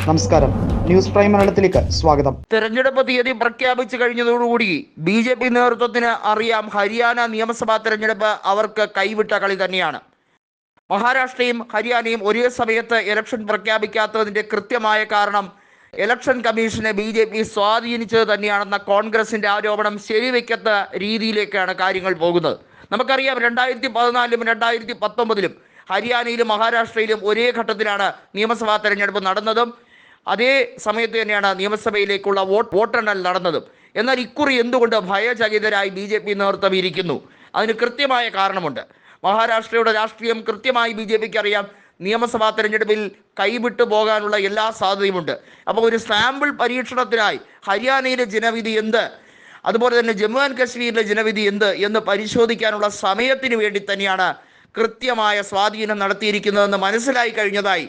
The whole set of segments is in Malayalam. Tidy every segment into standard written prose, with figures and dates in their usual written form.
നമസ്കാരം, ന്യൂസ് പ്രൈം മലയാളത്തിലേക്ക് സ്വാഗതം. തെരഞ്ഞെടുപ്പ് തീയതി പ്രഖ്യാപിച്ചു കഴിഞ്ഞതോടുകൂടി ബി.ജെ.പി നേതൃത്വത്തിന് അറിയാം, ഹരിയാന നിയമസഭാ തെരഞ്ഞെടുപ്പ് അവർക്ക് കൈവിട്ട കളി തന്നെയാണ്. മഹാരാഷ്ട്രയും ഹരിയാനയും ഒരേ സമയത്ത് ഇലക്ഷൻ പ്രഖ്യാപിക്കാത്തതിന്റെ കൃത്യമായ കാരണം ഇലക്ഷൻ കമ്മീഷനെ ബി.ജെ.പി സ്വാധീനിച്ചത് തന്നെയാണെന്ന കോൺഗ്രസിന്റെ ആരോപണം ശരിവെക്കാത്ത രീതിയിലേക്കാണ് കാര്യങ്ങൾ പോകുന്നത്. നമുക്കറിയാം, 2014-ലും 2019-ലും ഹരിയാനയിലും മഹാരാഷ്ട്രയിലും ഒരേ ഘട്ടത്തിലാണ് നിയമസഭാ തെരഞ്ഞെടുപ്പ് നടന്നതും അതേ സമയത്ത് തന്നെയാണ് നിയമസഭയിലേക്കുള്ള വോട്ടെണ്ണൽ നടന്നതും. എന്നാൽ ഇക്കുറി എന്തുകൊണ്ട് ഭയചകിതരായി ബി.ജെ.പി നേതൃത്വം ഇരിക്കുന്നു? അതിന് കൃത്യമായ കാരണമുണ്ട്. മഹാരാഷ്ട്രയുടെ രാഷ്ട്രീയം കൃത്യമായി ബി.ജെ.പിക്ക് അറിയാം. നിയമസഭാ തെരഞ്ഞെടുപ്പിൽ കൈവിട്ടു പോകാനുള്ള എല്ലാ സാധ്യതയുമുണ്ട്. അപ്പോൾ ഒരു സാമ്പിൾ പരീക്ഷണത്തിനായി ഹരിയാനയിലെ ജനവിധി എന്ത്, അതുപോലെ തന്നെ ജമ്മു ആൻഡ് കശ്മീരിലെ ജനവിധി എന്ത് എന്ന് പരിശോധിക്കാനുള്ള സമയത്തിന് വേണ്ടി തന്നെയാണ് കൃത്യമായ സ്വാധീനം നടത്തിയിരിക്കുന്നതെന്ന് മനസ്സിലായി കഴിഞ്ഞതായി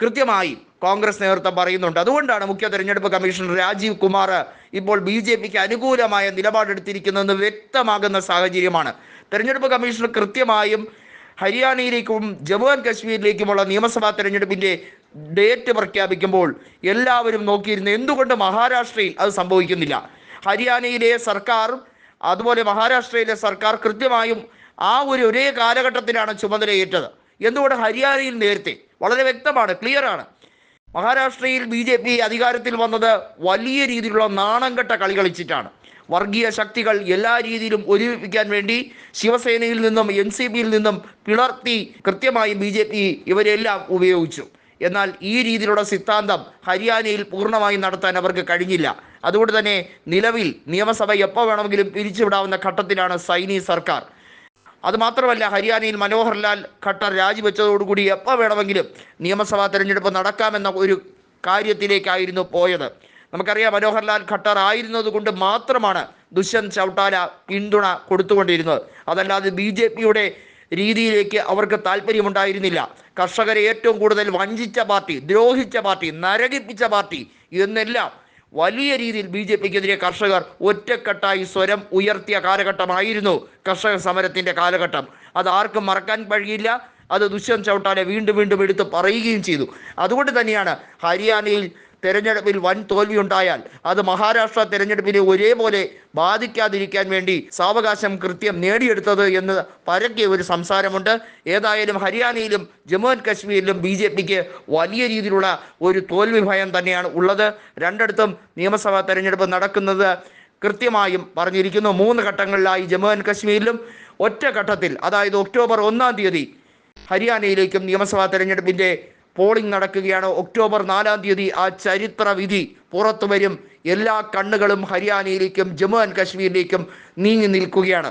കൃത്യമായി കോൺഗ്രസ് നേതൃത്വം പറയുന്നുണ്ട്. അതുകൊണ്ടാണ് മുഖ്യ തെരഞ്ഞെടുപ്പ് കമ്മീഷണർ രാജീവ് കുമാർ ഇപ്പോൾ ബി.ജെ.പിക്ക് അനുകൂലമായ നിലപാടെടുത്തിരിക്കുന്നതെന്ന് വ്യക്തമാകുന്ന സാഹചര്യമാണ്. തെരഞ്ഞെടുപ്പ് കമ്മീഷണർ കൃത്യമായും ഹരിയാനയിലേക്കും ജമ്മു ആൻഡ് കശ്മീരിലേക്കുമുള്ള നിയമസഭാ തെരഞ്ഞെടുപ്പിൻ്റെ ഡേറ്റ് പ്രഖ്യാപിക്കുമ്പോൾ എല്ലാവരും നോക്കിയിരുന്നു, എന്തുകൊണ്ട് മഹാരാഷ്ട്രയിൽ അത് സംഭവിക്കുന്നില്ല? ഹരിയാനയിലെ സർക്കാർ അതുപോലെ മഹാരാഷ്ട്രയിലെ സർക്കാർ കൃത്യമായും ഒരേ കാലഘട്ടത്തിലാണ് ചുമതലയേറ്റത്. എന്തുകൊണ്ട് ഹരിയാനയിൽ നേരത്തെ? വളരെ വ്യക്തമാണ്, ക്ലിയറാണ്. മഹാരാഷ്ട്രയിൽ ബി.ജെ.പി അധികാരത്തിൽ വന്നത് വലിയ രീതിയിലുള്ള നാണംകെട്ട കളി കളിച്ചിട്ടാണ്. വർഗീയ ശക്തികൾ എല്ലാ രീതിയിലും ഒരുമിപ്പിക്കാൻ വേണ്ടി ശിവസേനയിൽ നിന്നും NCPയിൽ നിന്നും പിളർത്തി കൃത്യമായും ബി.ജെ.പി ഇവരെല്ലാം ഉപയോഗിച്ചു. എന്നാൽ ഈ രീതിയിലുള്ള സിദ്ധാന്തം ഹരിയാനയിൽ പൂർണ്ണമായും നടത്താൻ അവർക്ക് കഴിഞ്ഞില്ല. അതുകൊണ്ട് തന്നെ നിലവിൽ നിയമസഭ എപ്പോൾ വേണമെങ്കിലും പിരിച്ചുവിടാവുന്ന ഘട്ടത്തിലാണ് സൈനി സർക്കാർ. അതുമാത്രമല്ല, ഹരിയാനയിൽ മനോഹർ ലാൽ ഖട്ടർ രാജിവെച്ചതോടുകൂടി എപ്പോൾ വേണമെങ്കിലും നിയമസഭാ തെരഞ്ഞെടുപ്പ് നടക്കാമെന്ന ഒരു കാര്യത്തിലേക്കായിരുന്നു പോയത്. നമുക്കറിയാം, മനോഹർ ലാൽ ഖട്ടർ ആയിരുന്നത് കൊണ്ട് മാത്രമാണ് ദുഷ്യന്ത് ചൗട്ടാല പിന്തുണ കൊടുത്തുകൊണ്ടിരുന്നത്. അതല്ലാതെ ബി.ജെ.പിയുടെ രീതിയിലേക്ക് അവർക്ക് താല്പര്യമുണ്ടായിരുന്നില്ല. കർഷകരെ ഏറ്റവും കൂടുതൽ വഞ്ചിച്ച പാർട്ടി, ദ്രോഹിച്ച പാർട്ടി, നരകിപ്പിച്ച പാർട്ടി എന്നെല്ലാം വലിയ രീതിയിൽ ബി.ജെ.പിക്കെതിരെ കർഷകർ ഒറ്റക്കെട്ടായി സ്വരം ഉയർത്തിയ കാലഘട്ടമായിരുന്നു കർഷക സമരത്തിൻ്റെ കാലഘട്ടം. അത് ആർക്കും മറക്കാൻ കഴിയില്ല. അത് ദുഷ്യന്ത് ചൗട്ടാല വീണ്ടും വീണ്ടും എടുത്ത് പറയുകയും ചെയ്തു. അതുകൊണ്ട് തന്നെയാണ് ഹരിയാനയിൽ തെരഞ്ഞെടുപ്പിൽ വൻ തോൽവിയുണ്ടായാൽ അത് മഹാരാഷ്ട്ര തെരഞ്ഞെടുപ്പിനെ ഒരേപോലെ ബാധിക്കാതിരിക്കാൻ വേണ്ടി സാവകാശം കൃത്യം നേടിയെടുത്തത് എന്ന് പരക്കെ ഒരു സംസാരമുണ്ട്. ഏതായാലും ഹരിയാനയിലും ജമ്മു ആൻഡ് കശ്മീരിലും ബി.ജെ.പിക്ക് വലിയ രീതിയിലുള്ള ഒരു തോൽവി ഭയം തന്നെയാണ് ഉള്ളത്. രണ്ടിടത്തും നിയമസഭാ തെരഞ്ഞെടുപ്പ് നടക്കുന്നത് കൃത്യമായും പറഞ്ഞിരിക്കുന്നു. 3 ഘട്ടങ്ങളിലായി ജമ്മു ആൻഡ് കശ്മീരിലും ഒറ്റ ഘട്ടത്തിൽ, അതായത് ഒക്ടോബർ 1-ാം തീയതി ഹരിയാനയിലേക്കും നിയമസഭാ തെരഞ്ഞെടുപ്പിൻ്റെ പോളിംഗ് നടക്കുകയാണ്. ഒക്ടോബർ 4-ാം തീയതി ആ ചരിത്ര വിധി പുറത്തു വരും. എല്ലാ കണ്ണുകളും ഹരിയാനയിലേക്കും ജമ്മു ആൻഡ് കശ്മീരിലേക്കും നീങ്ങി നിൽക്കുകയാണ്.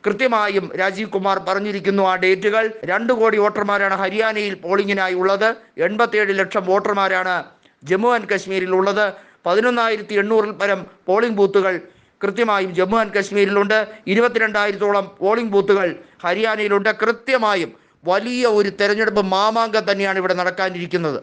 കൃത്യമായും രാജീവ് കുമാർ പറഞ്ഞിരിക്കുന്നു ആ ഡേറ്റുകൾ. 2 കോടി വോട്ടർമാരാണ് ഹരിയാനയിൽ പോളിംഗിനായി ഉള്ളത്. 87 ലക്ഷം വോട്ടർമാരാണ് ജമ്മു ആൻഡ് കശ്മീരിൽ ഉള്ളത്. 11,800-ൽ പരം പോളിംഗ് ബൂത്തുകൾ കൃത്യമായും ജമ്മു ആൻഡ് കശ്മീരിലുണ്ട്. 22,000-ഓളം പോളിംഗ് ബൂത്തുകൾ ഹരിയാനയിലുണ്ട്. കൃത്യമായും വലിയ ഒരു തെരഞ്ഞെടുപ്പ് മാമാങ്കം തന്നെയാണ് ഇവിടെ നടക്കാനിരിക്കുന്നത്.